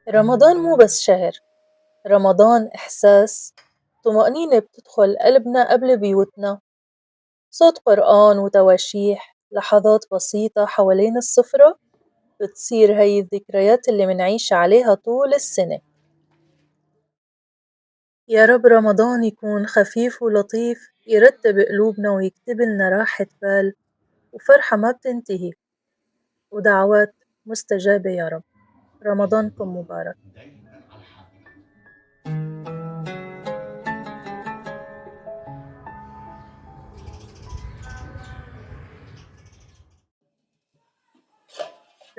رمضان مو بس شهر، رمضان إحساس، طمأنينة بتدخل قلبنا قبل بيوتنا، صوت قرآن وتواشيح، لحظات بسيطة حوالين السفرة بتصير هي الذكريات اللي منعيش عليها طول السنة. يا رب رمضان يكون خفيف ولطيف يرتب قلوبنا ويكتب لنا راحة بال وفرحة ما بتنتهي ودعوات مستجابة يا رب. رمضانكم مبارك. دايمًا على حق.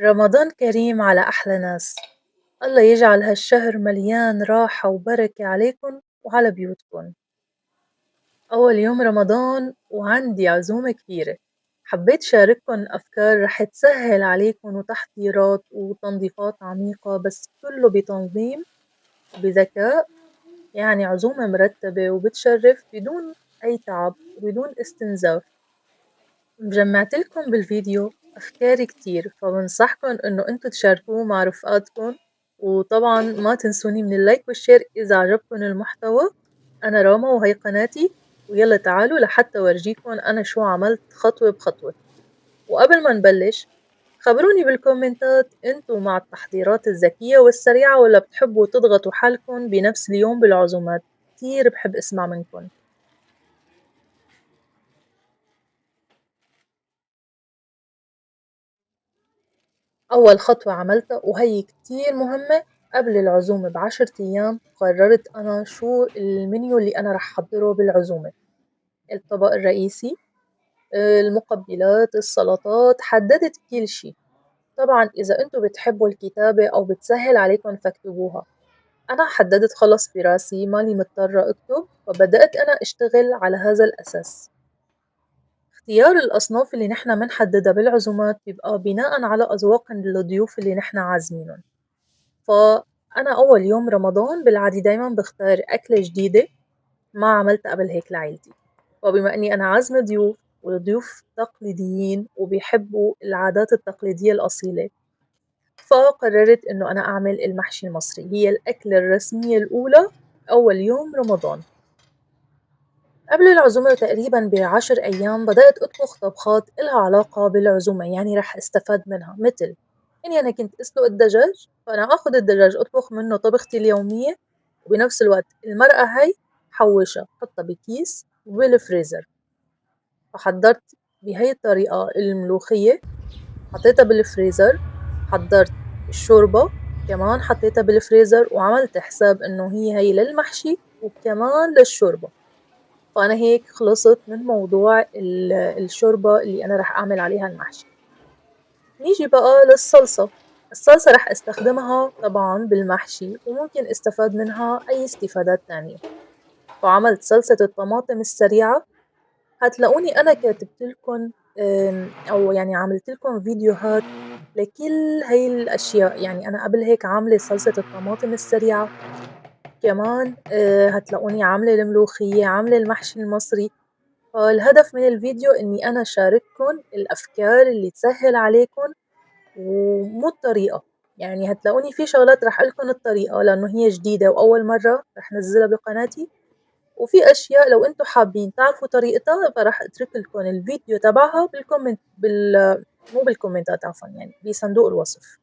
رمضان كريم على أحلى ناس. الله يجعل هالشهر مليان راحة وبركة عليكن وعلى بيوتكن. أول يوم رمضان وعندي عزومة كبيرة، حبيت شارككن أفكار رح تسهل عليكن وتحضيرات وتنظيفات عميقة بس كله بتنظيم وبذكاء، يعني عزومة مرتبة وبتشرف بدون أي تعب وبدون استنزاف. جمعتلكم بالفيديو أفكار كتير فبنصحكن إنه انتو تشاركوه مع رفقاتكن، وطبعا ما تنسوني من اللايك والشير إذا عجبكن المحتوى. أنا راما وهي قناتي، ويلا تعالوا لحتى ورجيكن أنا شو عملت خطوة بخطوة. وقبل ما نبلش خبروني بالكومنتات انتو مع التحضيرات الذكية والسريعة ولا بتحبوا تضغطوا حالكن بنفس اليوم بالعزومات. كتير بحب اسمع منكن. أول خطوة عملتها وهي كتير مهمة، قبل العزومة ب10 أيام قررت أنا شو المنيو اللي أنا رح أحضره بالعزومة. الطبق الرئيسي، المقبلات، السلطات، حددت كل شي. طبعا إذا انتو بتحبوا الكتابة أو بتسهل عليكم فاكتبوها. أنا حددت خلص براسي ماني مضطرة أكتب فبدأت أنا أشتغل على هذا الأساس. اختيار الأصناف اللي نحنا منحددها بالعزومات بيبقى بناء على أذواق الضيوف اللي نحنا عازمينهم. فأنا أول يوم رمضان بالعادي دايمًا باختار أكلة جديدة ما عملتها قبل هيك لعيلتي، وبما إني أنا عازمة ضيوف والضيوف تقليديين وبيحبوا العادات التقليدية الأصيلة، فقررت إنه أنا أعمل المحشي المصري، هي الأكلة الرسمية الأولى أول يوم رمضان. قبل العزومة تقريبًا ب10 أيام بدأت أطبخ طبخات إلها علاقة بالعزومة، يعني رح أستفاد منها متل إني أنا كنت أسلق الدجاج، فأنا آخد الدجاج أطبخ منه طبختي اليومية، وبنفس الوقت المرقة هاي حوّشها حطها بكيس بالفريزر. فحضّرت بهي الطريقة الملوخية حطيتها بالفريزر، حضّرت الشوربة كمان حطيتها بالفريزر، وعملت حساب إنه هي للمحشي وكمان للشوربة. فأنا هيك خلصت من موضوع الشوربة اللي أنا رح أعمل عليها المحشي. نيجي بقى للصلصة. الصلصة رح استخدمها طبعا بالمحشي وممكن استفاد منها أي استفادات تانية. فعملت صلصة الطماطم السريعة، هتلاقوني أنا كاتبتلكن أو يعني عملتلكن فيديوهات لكل هاي الأشياء، يعني أنا قبل هيك عاملة صلصة الطماطم السريعة، كمان هتلاقوني عاملة الملوخية، عاملة المحشي المصري. فالهدف من الفيديو إني أنا شارككن الأفكار اللي تسهل عليكن ومو الطريقة. يعني هتلاقوني في شغلات رح أقولكن الطريقة لأنه هي جديدة وأول مرة رح نزلها بقناتي، وفي أشياء لو انتو حابين تعرفوا طريقتها فرح أتركلكن الفيديو تبعها بالكومنت مو بالكومنتات عفوا، يعني بصندوق الوصف.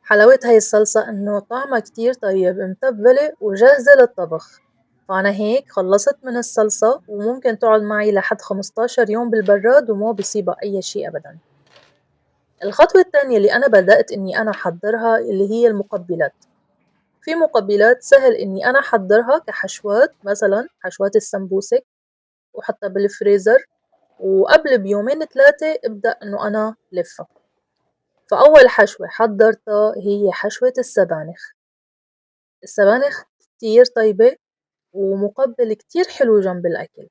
حلاوة هاي الصلصة إنه طعمها كتير طيب متبلة وجاهزة للطبخ. فأنا هيك خلصت من الصلصة وممكن تقعد معي لحد 15 يوم بالبراد وما بيصيبها أي شي أبدا. الخطوة التانية اللي أنا بدأت إني أنا أحضرها اللي هي المقبلات. في مقبلات سهل إني أنا أحضرها كحشوات، مثلا حشوات السمبوسك وأحطها بالفريزر، وقبل بيومين 3 ابدأ إنه أنا لفها. فأول حشوة حضرتها هي حشوة السبانخ. السبانخ كتير طيبة ومقبل كتير حلو جنب الأكل.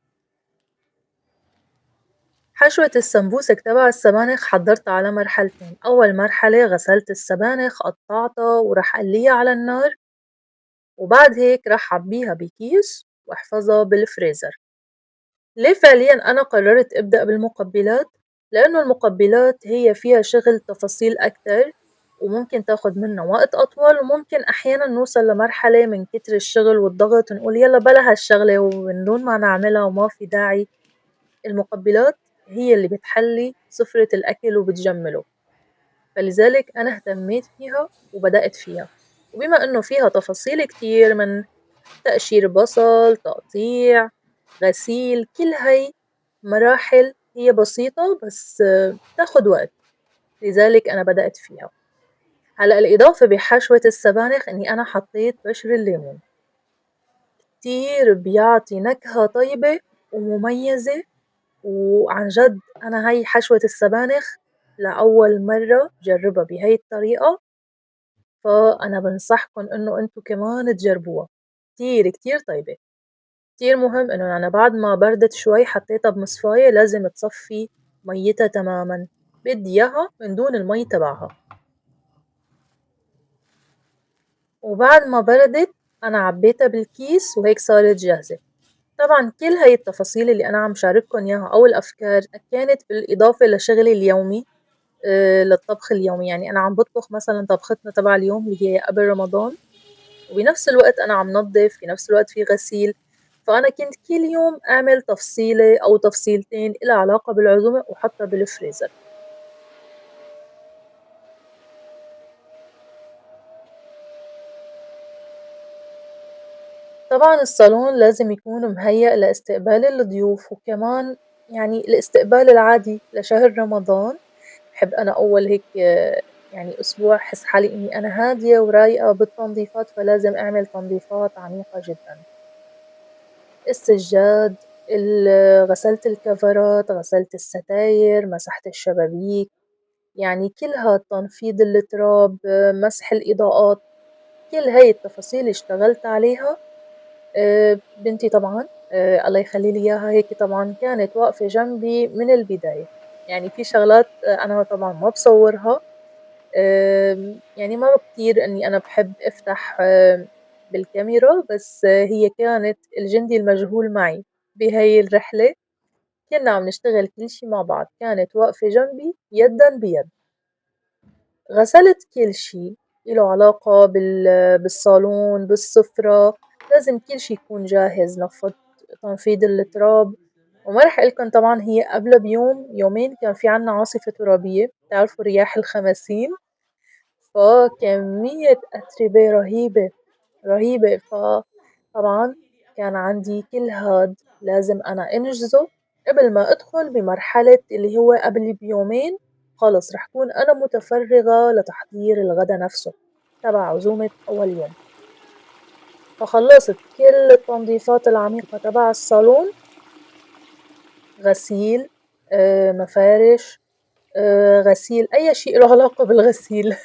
حشوة السمبوسك تبع السبانخ حضرتها على مرحلتين، أول مرحلة غسلت السبانخ قطعتها ورح قليها على النار، وبعد هيك رح عبيها بكيس واحفظها بالفريزر. ليه فعليا أنا قررت أبدأ بالمقبلات؟ لأنه المقبلات هي فيها شغل تفاصيل أكتر وممكن تاخد منا وقت أطول، وممكن أحيانًا نوصل لمرحلة من كتر الشغل والضغط نقول يالّا بلا هالشغلة ومن دون ما نعملها وما في داعي. المقبّلات هي اللي بتحلّي سُفرة الأكل وبتجمّله، فلذلك أنا اهتميت فيها وبدأت فيها، وبما إنه فيها تفاصيل كتير من تقشير بصل، تقطيع، غسيل، كل هاي مراحل هي بسيطة بس بتاخد وقت، لذلك أنا بدأت فيها. هلأ الإضافة بحشوة السبانخ إني أنا حطيت بشر الليمون، كتير بيعطي نكهة طيبة ومميزة، وعن جد أنا هاي حشوة السبانخ لأول مرة جربها بهاي الطريقة، فأنا بنصحكن إنه انتو كمان تجربوها، كتير كتير طيبة. كتير مهم إنه يعني بعد ما بردت شوي حطيتها بمصفاية لازم تصفي ميتها تماما، بدي إياها من دون المي تبعها. وبعد ما بردت أنا عبيتها بالكيس وهيك صارت جاهزة. طبعا كل هاي التفاصيل اللي أنا عم شارككن إياها أو الأفكار كانت بالإضافة لشغلي اليومي، للطبخ اليومي، يعني أنا عم بطبخ مثلا طبختنا تبع اليوم اللي هي قبل رمضان، وبنفس الوقت أنا عم نظف، في نفس الوقت في غسيل، فأنا كنت كل يوم أعمل تفصيلة أو تفصيلتين إلها علاقة بالعزومة وحطها بالفريزر. طبعًا الصالون لازم يكون مهيأ لاستقبال الضيوف، وكمان يعني الاستقبال العادي لشهر رمضان، باحب أنا أول هيك يعني أسبوع أحس حالي إني أنا هادية ورايقة بالتنظيفات، فلازم أعمل تنظيفات عميقة جدًا. السجاد، غسلت الكفرات، غسلت الستاير، مسحت الشبابيك، يعني كلها تنفيض التراب، مسح الإضاءات، كل هاي التفاصيل اشتغلت عليها. بنتي طبعًا الله يخلّي لي إياها هيك طبعًا كانت واقفة جنبي من البداية، يعني في شغلات أنا طبعًا ما باصوّرها، يعني ما كتير إني أنا باحب أفتح بالكاميرا، بس هي كانت الجندي المجهول معي بهاي الرحلة، كنّا عم نشتغل كل شي مع بعض، كانت واقفة جنبي يدًا بيد. غسلت كل شي إله علاقة بالصالون، بالسفرة، لازم كل شي يكون جاهز، نفّضت تنفيض التراب، وما رح أقلكن طبعًا هي قبلها بيوم يومين كان في عنا عاصفة ترابية، بتعرفوا رياح الخماسين، فكمية أتربة رهيبة، رهيبة، فطبعًا كان عندي كل هاد لازم أنا أنجزه قبل ما أدخل بمرحلة اللي هو قبل بيومين خلص رح كون أنا متفرغة لتحضير الغدا نفسه تبع عزومة أول يوم، فخلّصت كل التنظيفات العميقة تبع الصالون، غسيل، مفارش، غسيل أي شيء له علاقة بالغسيل.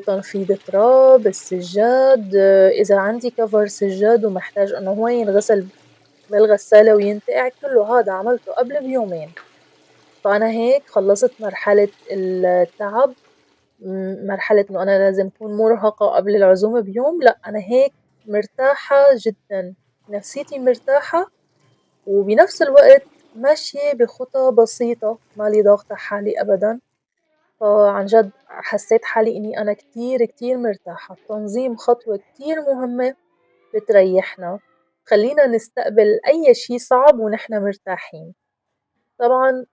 تنفيض تراب، السجّاد، إذا عندي cover سجّاد ومحتاج إنه هو ينغسل بالغسالة وينتقع كلّه هادا عملته قبل بيومين، فأنا هيك خلّصت مرحلة التعب، مرحلة إنه أنا لازم أكون مرهقة قبل العزومة بيوم، لأ أنا هيك مرتاحة جدًا، نفسيتي مرتاحة وبنفس الوقت ماشية بخطى بسيطة، مالي ضاغطة حالي أبدًا. عن جد حسيت حالي إني أنا كتير كتير مرتاحة، التنظيم خطوة كتير مهمة بتريحنا، تخلّينا نستقبل أي شي صعب ونحن مرتاحين. طبعًا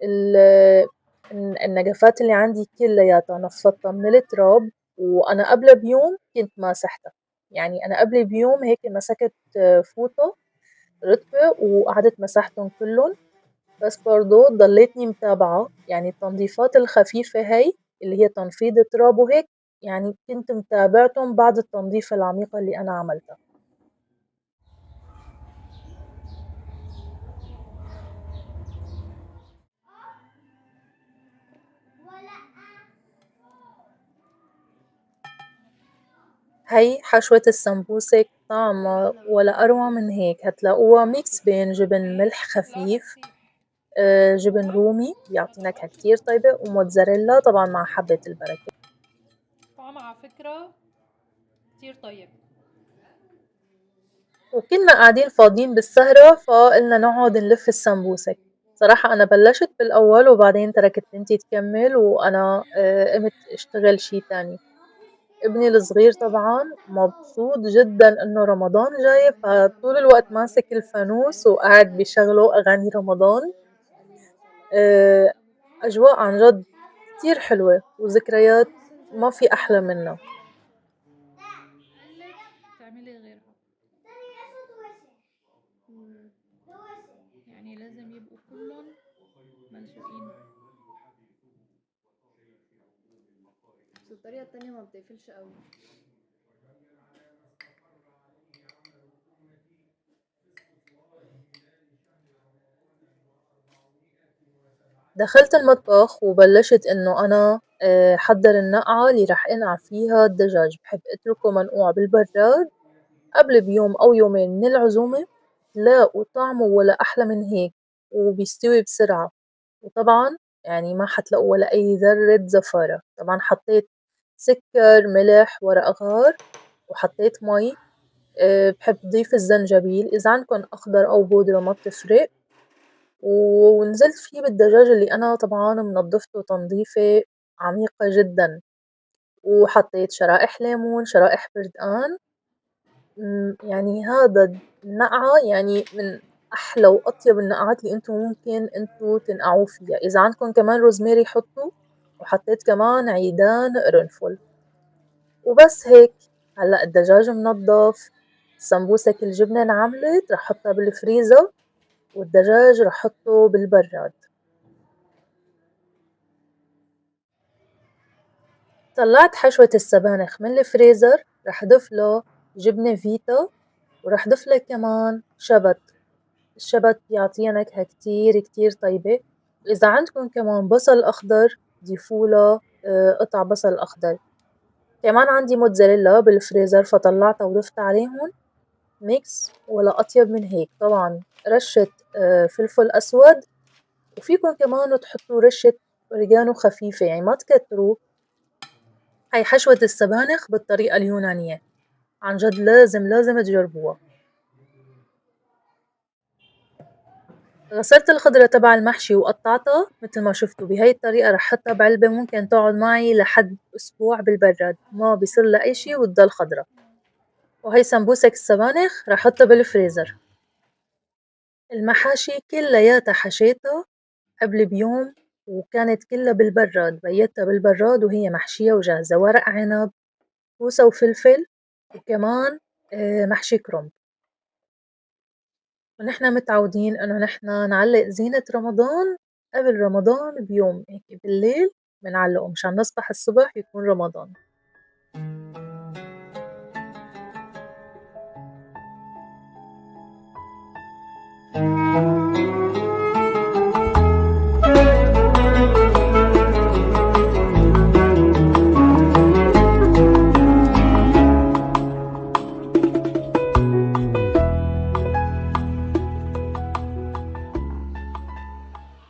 النجفات اللي عندي كلّياتها نفّضتها من التراب، وأنا قبلها بيوم كنت ماسحتها، يعني أنا قبل بيوم هيك مسكت فوطة رطبة وقعدت مسحتن كلُّن. بس برضه ضليتني متابعة، يعني التنظيفات الخفيفة هاي اللي هي تنفيض تراب وهيك، يعني كنت متابعتُن بعد التنظيفة العميقة اللي أنا عملتها. هي حشوة السمبوسك طعمها ولا أروع من هيك، هتلاقوها mix بين جبن ملح خفيف، جبن رومي بيعطي نكهة كتير طيبة، وموتزاريلا طبعًا مع حبة البركة. طعمها على فكرة كتير طيب. وكنّا قاعدين فاضيين بالسهرة، فقلنا نقعد نلف السمبوسك. صراحة أنا بلّشت بالأول وبعدين تركت بنتي تكمّل وأنا قمت أشتغل شي تاني. ابني الصغير طبعًا مبسوط جدًا إنه رمضان جاي، فطول الوقت ماسك الفانوس وقاعد بيشغّلوا أغاني رمضان. آآ أجواء عن جد كتير حلوة وذكريات ما في أحلى منّا. قلت تعملي غيرها. يعني لازم يبقوا كلهم ملزوقين. بس الطريقة التانية ما بتقفلش قوي. دخلت المطبخ وبلّشت إنه أنا حضّر النقعة اللي رح أنقع فيها الدجاج، باحب أتركه منقوع بالبرّاد قبل بيوم أو يومين من العزومة، تلاقوا طعمه ولا أحلى من هيك وبيستوي بسرعة، وطبعًا يعني ما حتلاقوا ولا أي ذرّة زفارة. طبعًا حطيت سكر، ملح، ورق غار، وحطيت مي. باحب ضيف الزنجبيل، إذا عندكن أخضر أو بودرة ما بتفرق، ونزلت فيه بالدجاج اللي أنا طبعًا منضّفته تنضيفة عميقة جدًا، وحطيت شرائح ليمون، شرائح بردقان. يعني هذا النقعة يعني من أحلى وأطيب النقعات اللي ممكن تنقعوه فيها، إذا عندكن كمان روزماري حطّوا، وحطيت كمان عيدان قرنفل، وبس هيك. هلأ الدجاج منضّف، السمبوسة الجبنة انعملت رح حطّها بالفريزر، والدجاج رح حطّه بالبرّاد. طلّعت حشوة السبانخ من الفريزر، رح ضيف له جبنة فيتا، ورح ضيف له كمان شبت. الشبت بيعطيها نكهة كتير كتير طيبة، وإذا عندكن كمان بصل أخضر ضيفوا له قطع بصل أخضر. كمان عندي موتزاريلا بالفريزر فطلّعتها وضفت عليهم ميكس ولا أطيب من هيك. طبعًا رشّة فلفل أسود، وفيكن كمان تحطّوا رشّة أوريجانو خفيفة يعني ما تكتروا. هاي حشوة السبانخ بالطريقة اليونانية، عن جد لازم تجربوها. غسلت الخضرة تبع المحشي وقطعتها متل ما شفتوا بهاي الطريقة، رح حطها بعلبة ممكن تقعد معي لحد أسبوع بالبراد، ما بيصير لها أي شي وتضل خضرا. وهي سمبوسك السبانخ رح حطها بالفريزر. المحاشي كلّياتها حشيتها قبل بيوم، وكانت كلّا بالبراد، بيتها بالبراد وهي محشية وجاهزة. ورق عنب، كوسة وفلفل، وكمان محشي كرنب. ونحن متعودين إنه نحن نعلّق زينة رمضان قبل رمضان بيوم، هيك بالليل بنعلّقه مشان نصبح الصبح يكون رمضان.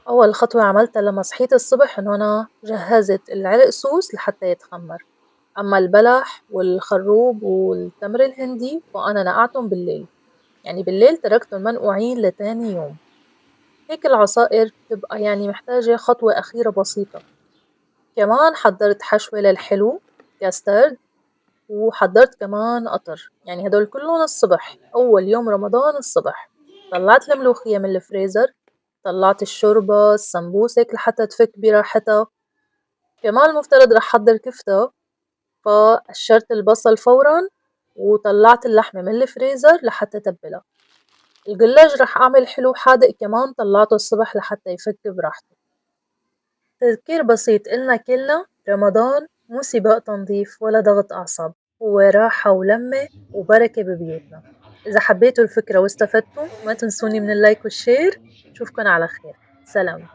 أول خطوة عملتها لمّا صحيت الصبح إنه أنا جهّزت العرقسوس لحتى يتخمّر، أمّا البلح والخروب والتمر الهندي فأنا نقعتهم بالليل، يعني بالليل تركتهم منقوعين لتاني يوم. هيك العصائر بتبقى يعني محتاجة خطوة أخيرة بسيطة. كمان حضّرت حشوة للحلو custard، وحضّرت كمان قطر، يعني هدول كلّن الصبح، أول يوم رمضان الصبح. طلّعت الملوخية من الفريزر، طلّعت الشوربة، السمبوسك لحتى تفك براحتها. كمان المفترض رح حضّر كفتة، فقشّرت البصل فورًا، وطلّعت اللحمة من الفريزر لحتى تبّلها. الجلاش رح أعمل حلو حادق كمان طلّعته الصبح لحتى يفك براحته. تذكير بسيط إلنا كلنا، رمضان مو سباق تنظيف ولا ضغط أعصاب، هو راحة ولمة وبركة ببيوتنا. إذا حبيتوا الفكرة واستفدتوا ما تنسوني من اللايك والشير. أشوفكن على خير. سلام.